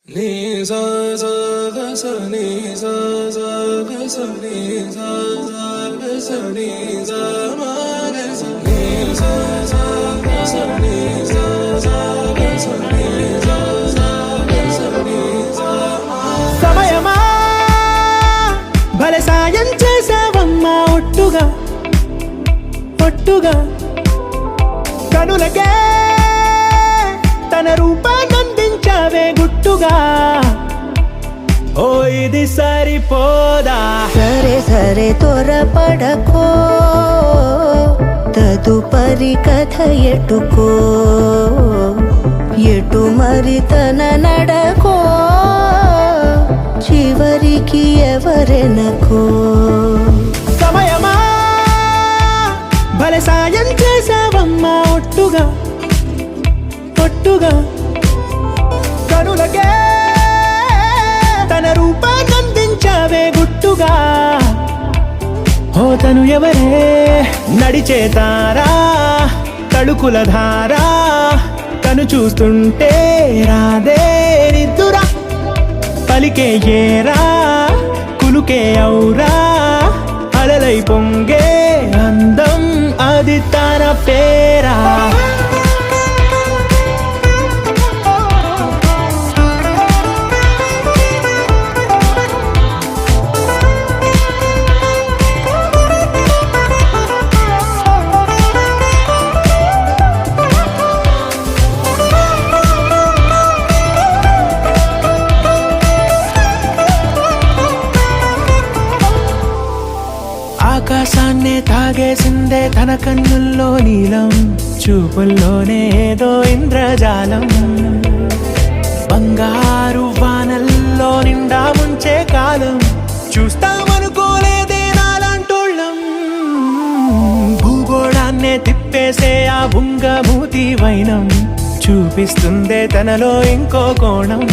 Ni sa sa ga sa ni sa sa ga sa ni sa sa ga sa ni sa ma ga sa ni sa sa ga sa ni sa sa ga sa ni sa sa ga sa ni sa ma సమయమా భలే సాయం చేసావమ్మా ఒట్టుగా ఒట్టుగా కనులకే తన రూపాన్నందించావే గుట్టుగా ఓ ఇది సరిపోదా సరే సరే త్వరపడకో తదుపరి కథ ఎటుకో ఎటు మరి తన నడకో చివరికి ఎవరెనకో సమయమా భలే సాయం చేసావమ్మా ఒట్టుగా ఒట్టుగా కనులకే తన రూపాన్నందించావే గుట్టుగా ఓ తను ఎవరే నడిచే తారా తడుకుల ధారా తను చూస్తుంటే రాదే నిద్దురా పలికే ఏరా కులుకే ఔరా అలలై పొంగే అందం అది తన పేరా ఆకాశాన్నే తాగేసిందే తన కన్నుల్లో నీలం చూపుల్లోనే ఏదో ఇంద్రజాలం బంగారు వానల్లో నిండా ముంచే కాలం చూస్తామనుకోలేదే నాలాంటోళ్ళం భూగోళాన్నే తిప్పేసే ఆ బుంగమూతి వైనం చూపిస్తుందే తనలో ఇంకో కోణం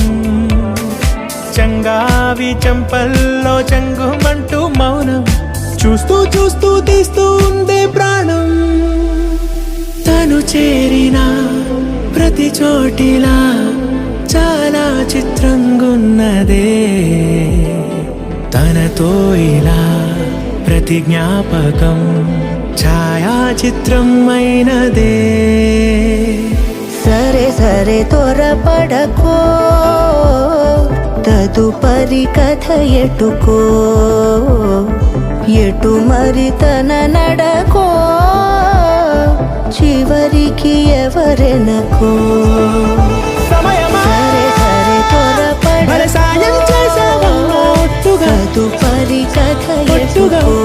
చంగావి చంపల్లో చంగుమంటూ మౌనం చూస్తూ చూస్తూ తీస్తూ ఉందే ప్రాణం తను చేరిన ప్రతి చోటిలా చాలా చిత్రంగున్నదే తనతో ఇలా ప్రతి జ్ఞాపకం ఛాయాచిత్రం అయినదే సరే సరే త్వరపడకో తదుపరి కథ ఎటుకో ఎటు మరి తన నడకో చివరికి ఎవరెనకో సమయమా సరే సరే భలే సాయం చేసావమ్మా ఒట్టుగా తదుపరి కథ ఒట్టుగా ఎటుకో